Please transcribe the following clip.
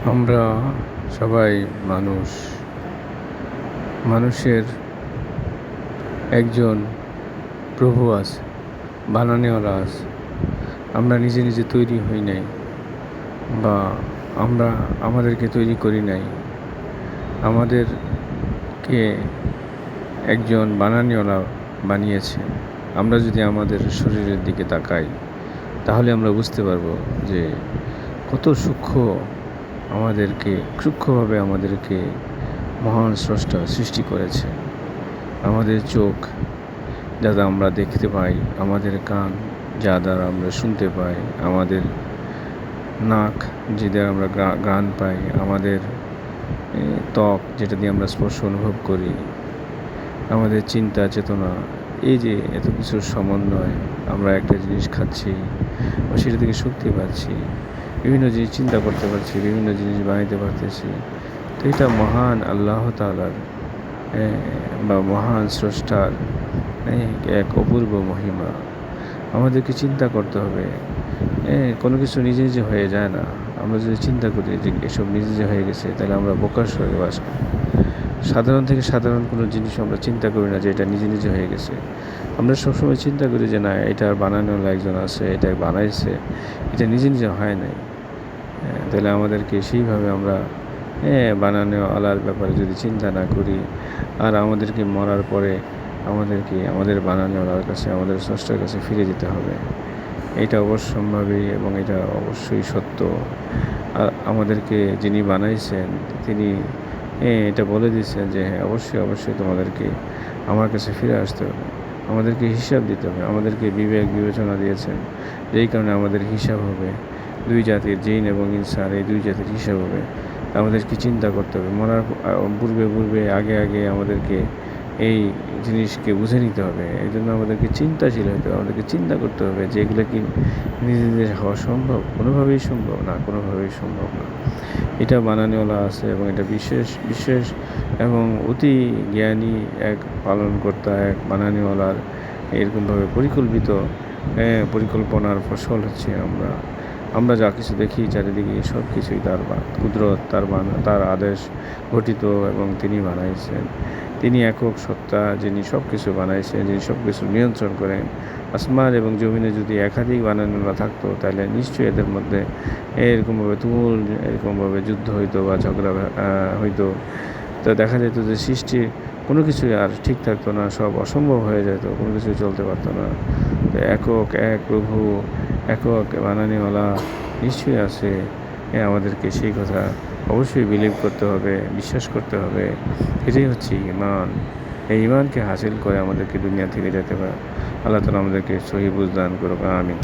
আমরা সবাই মানুষ। মানুষের একজন প্রভু আছে, বানানেওয়ালা আছে। আমরা নিজে নিজে তৈরি হই নাই, বা আমরা আমাদেরকে তৈরি করি নাই। আমাদেরকে একজন বানানেওয়ালা বানিয়েছে। আমরা যদি আমাদের শরীরের দিকে তাকাই, তাহলে আমরা বুঝতে পারবো যে কত সূক্ষ্মভাবে আমাদেরকে মহান স্রষ্টা সৃষ্টি করেছে। আমাদের চোখ যা আমরা দেখতে পাই, আমাদের কান যা দ্বারা আমরা শুনতে পাই, আমাদের নাক যে দ্বারা আমরা ঘ্রাণ পাই, আমাদের ত্বক যেটা দিয়ে আমরা স্পর্শ অনুভব করি, আমাদের চিন্তা চেতনা, এই যে এত কিছুর সমন্বয়, আমরা একটা জিনিস খাচ্ছি বা সেটা থেকে শক্তি পাচ্ছি, বিভিন্ন জিনিস চিন্তা করতে পারছি, বিভিন্ন জিনিস বানাইতে পারতেছি। তো এটা মহান আল্লাহ তাআলার বা মহান স্রষ্টার এক অপূর্ব মহিমা। আমাদেরকে চিন্তা করতে হবে। কোনো কিছু নিজে নিজে হয়ে যায় না। আমরা যদি চিন্তা করি যে এসব নিজে নিজে হয়ে গেছে, তাহলে আমরা বোকার স্বর্গে বাস করি। সাধারণ থেকে সাধারণ কোনো জিনিস আমরা চিন্তা করি না যে এটা নিজে নিজে হয়ে গেছে। আমরা সবসময় চিন্তা করি যে না, এটা বানানোর একজন আছে, এটা বানাইছে, এটা নিজে নিজে হয় নাই। তাহলে আমাদেরকে সেইভাবে আমরা বানানোওয়ালার ব্যাপারে যদি চিন্তা না করি, আর আমাদেরকে মরার পরে আমাদের বানানোওয়ালার কাছে, আমাদের স্রষ্টার কাছে ফিরে যেতে হবে। এটা অবশ্যম্ভাবী এবং এটা অবশ্যই সত্য। আর আমাদেরকে যিনি বানাইছেন তিনি এটা বলে দিয়েছেন যে হ্যাঁ, অবশ্যই তোমাদেরকে আমার কাছে ফিরে আসতে হবে, আমাদেরকে হিসাব দিতে হবে। আমাদেরকে বিবেক বিবেচনা দিয়েছেন, যেই কারণে আমাদের হিসাব হবে। দুই জাতির, জিন এবং ইনসান, এই দুই জাতির হিসাব হবে। আমাদেরকে চিন্তা করতে হবে। মরার পূর্বে আগে আমাদেরকে এই জিনিসকে বুঝে নিতে হবে। এই জন্য আমাদেরকে চিন্তাশীল হতে হবে। আমাদেরকে চিন্তা করতে হবে যে এগুলো কি নিজেদের হওয়া সম্ভব? কোনোভাবেই সম্ভব না, কোনোভাবেই সম্ভব না। এটা বানানেওয়ালা আছে এবং এটা বিশেষ এবং অতি জ্ঞানী এক পালনকর্তা, এক বানানেওয়ালার এরকমভাবে পরিকল্পনার ফসল হচ্ছে আমরা যা কিছু দেখি চারিদিকে, সব কিছুই তার কুদরত, তার আদেশ গঠিত, এবং তিনি বানাইছেন। তিনি একক সত্তা, যিনি সব কিছু বানাইছেন, যিনি সব কিছু নিয়ন্ত্রণ করেন। আসমান এবং জমিনে যদি একাধিক বানানোরা থাকতো, তাহলে নিশ্চয়ই এদের মধ্যে এরকমভাবে যুদ্ধ হইতো বা ঝগড়া হইতো। তো দেখা যেত যে সৃষ্টির কোনো কিছুই আর ঠিক থাকতো না, সব অসম্ভব হয়ে যেত, কোনো কিছুই চলতে পারতো না। তো এক প্রভু, একক বানানেওয়ালা নিশ্চয়ই আছে। আমাদেরকে সেই কথা অবশ্যই বিলিভ করতে হবে, বিশ্বাস করতে হবে। এটাই হচ্ছে ঈমান। এই ঈমানকে হাসিল করে আমাদেরকে দুনিয়া থেকে যেতে হবে। আল্লাহ তাআলা আমাদেরকে সহি বুঝ দান করুক। আমিন।